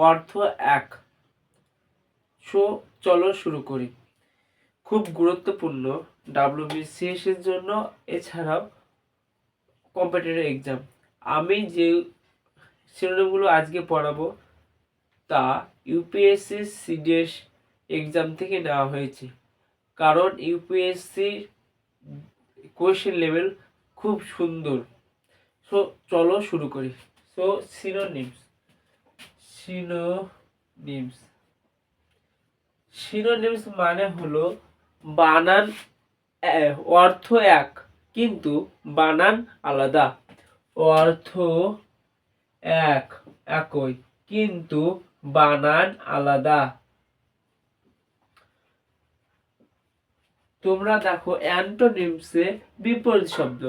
অর্থ এক। চলো শুরু করি। খুব গুরুত্বপূর্ণ WBCS এর জন্য, এছাড়াও কম্পিটিটিভ এক্সাম। আমি যে শিরোনামগুলো আজকে পড়াবো তা ইউপিএসসি সিডিএস এক্সাম থেকে নেওয়া হয়েছে, কারণ ইউপিএসসি কোয়েশ্চেন লেভেল খুব সুন্দর। চলো শুরু করি। সিনোনিমস। সিনোনিমস মানে হলো বানান অর্থ এক কিন্তু বানান আলাদা। অর্থ একই কিন্তু বানান আলাদা। তোমরা দেখো অ্যান্টোনিমসে বিপরীত শব্দ,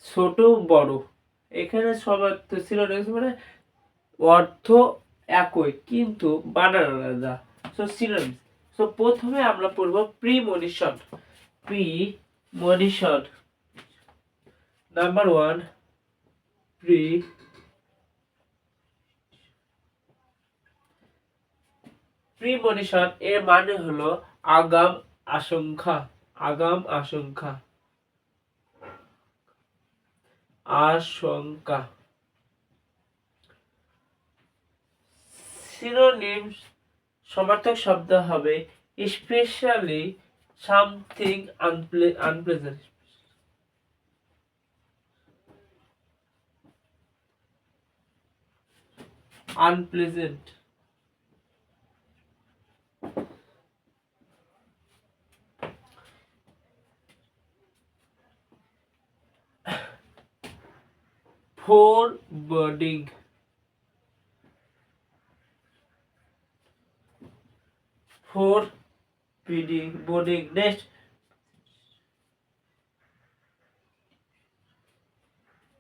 ছোট বড়। এখানে সমার্থ সিনোনিমস মানে অর্থ একই কিন্তু বানান আলাদা। সিনোনিমস। প্রথমে আমরা পড়ব প্রিমনিশন। নাম্বার 1, প্রিমনিশন এর মানে হলো আগাম আশঙ্কা। সিনোনিমস সমার্থক শব্দ হবে specially, something unpleasant. Foreboding. Next,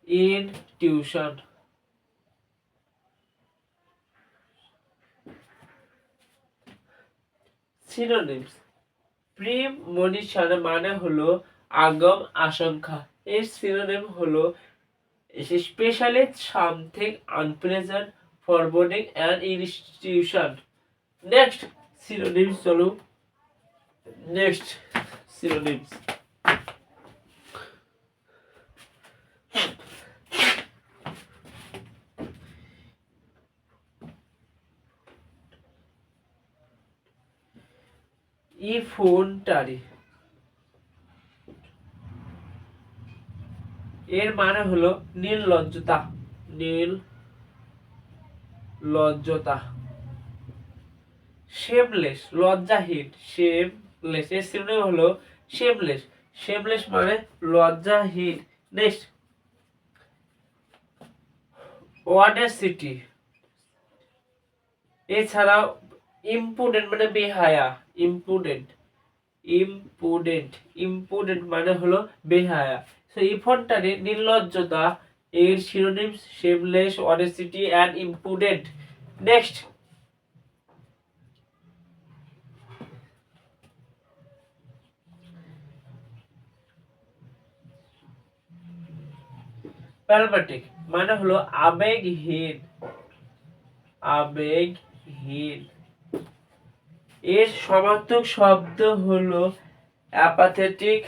intuition. Synonyms. Premonition মানে হলো আগম আশঙ্কা। এর সিনোনিম হলো specially, something unpleasant, foreboding and intuition. Next synonyms. চলো নেক্সট সিনোনিমস। ইফোন্টারি এর মানে হলো নির্লজ্জতা। শেমলেস লজ্জাহীন। এর সিনোনিম হলো শেমলেস মানে লজ্জাহীন। Next, Audacity. এছাড়াও ইম্পুডেন্ট মানে বেহায়া। ইম্পুডেন্ট মানে হলো বেহায়া। ইফোন্টারি নির্লজ্জতা, এর synonyms shameless, audacity and impudent. Next, phlegmatic মানে হলো আবেগহীন। এর সমার্থক শব্দ হলো অ্যাপাথেটিক।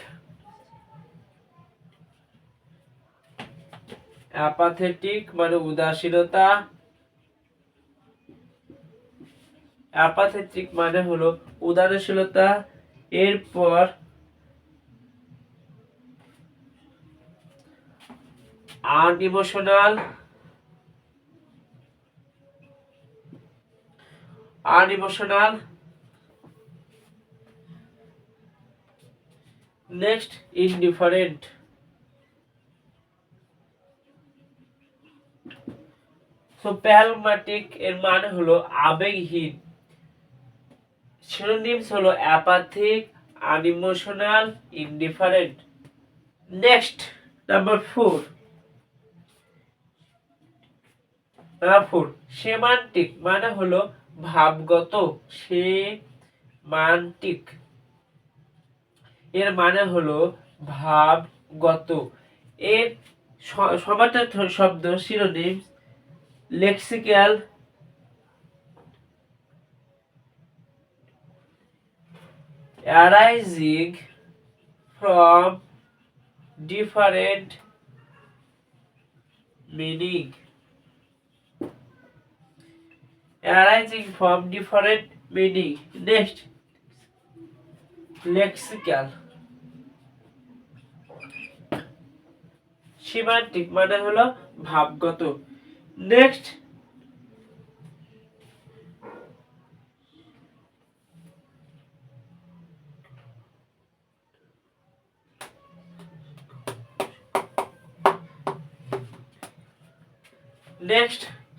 মানে উদাসীনতা। মানে হলো উদাসীনতা। এরপর আনইমোশনাল। Next, indifferent. প্যালমেটিক এর মানে হলো আবেগহীন। সিনোনিমস হলো অ্যাপাথিক, আনইমোশনাল, ইনডিফারেন্ট। নেক্সট, নাম্বার 4, সেমান্টিক মানে হলো ভাবগত। এর মানে হলো ভাবগত। এর সমার্থক শব্দ synonyms lexical, arising from different meaning, arising from different meaning. Next, lexical. semantic মানে হলো ভাবগত। নেক্সট,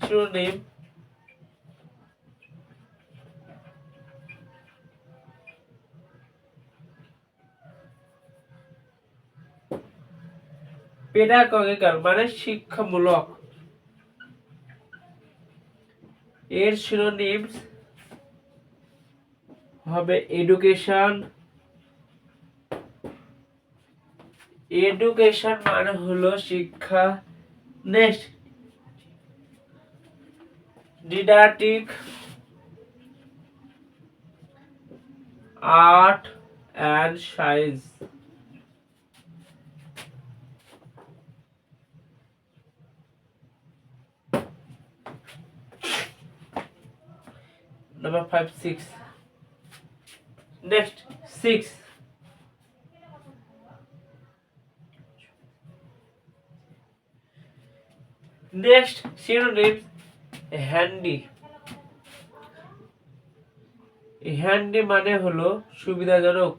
synonym, pedagogical মানে শিক্ষামূলক। এর synonyms হবে education, education মানে হলো শিক্ষা। Next, didactic, art and science। Number 5, 6. Next, 6. Next, synonyms, handy. handy মানে হলো সুবিধাজনক।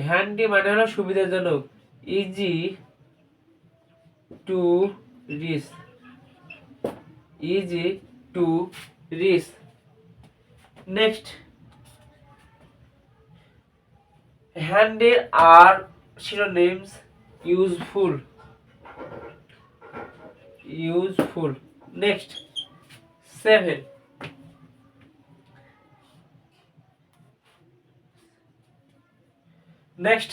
handy মানে হলো সুবিধাজনক। easy to reach, easy to reach। next, handy are synonyms, useful, useful। next, 7, next,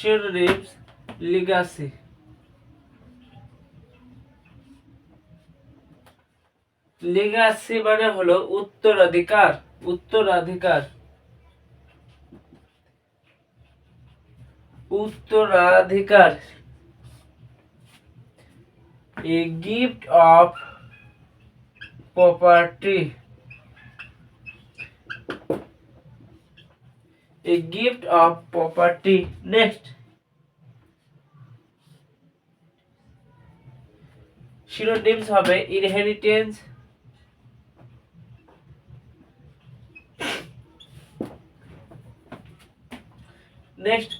synonyms, legacy, legacy মানে হলো উত্তরাধিকার, উত্তরাধিকার, উত্তরাধিকার। a gift of property, a gift of property। next, synonyms হবে inheritance, next,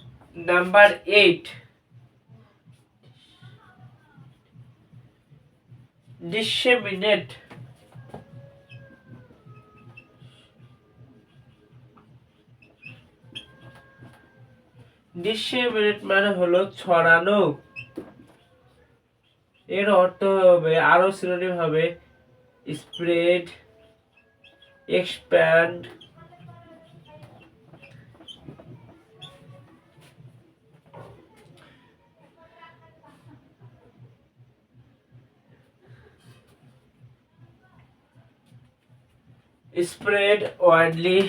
number 8, disseminate, disseminate মানে হলো ছড়ানো। এর অর্থ হবে আরো সিনোনিম হবে spread, expand, spread widely,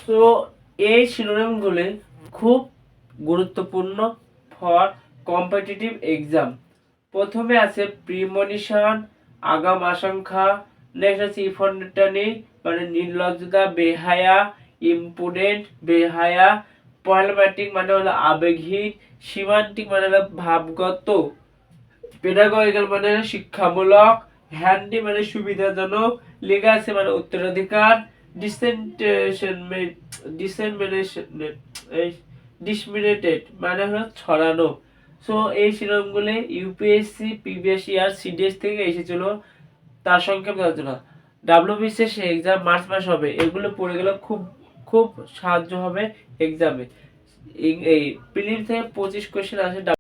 তো এই সিনোনিমগুলি খুব গুরুত্বপূর্ণ ফর কম্পিটিটিভ এক্সাম। প্রথমে আছে প্রিমনিশন, আগাম আশঙ্কা। নেক্সট আছে ইনফন্টানি মানে নির্লজ্জতা, বেহায়া, ইম্পুডেন্ট, বেহায়া। প্রবলেম্যাটিক মানে হলো আবেগহীন, সিমান্টিক মানে হলো ভাবগত, পেডাগজিক্যাল মানে হলো শিক্ষামূলক, হ্যান্ডি মানে সুবিধাজনক, লেগাসি মানে উত্তরাধিকার, ডিসমিনেটেড মানে হলো ছড়ানো। সো এই সিনোনিমগুলি ইউপিএসসি প্রিভিয়াস ইয়ার সিডিএস থেকে এসেছিল, তার সংক্ষেপ আলোচনা। ডাব্লিউবিসিএস এক্সাম মার্চ মাস হবে, এগুলো পড়ে গেলে খুব খুব সাহায্য হবে এক্সামে। এই প্রিলিম থেকে 25 কোশ্চেন আসে।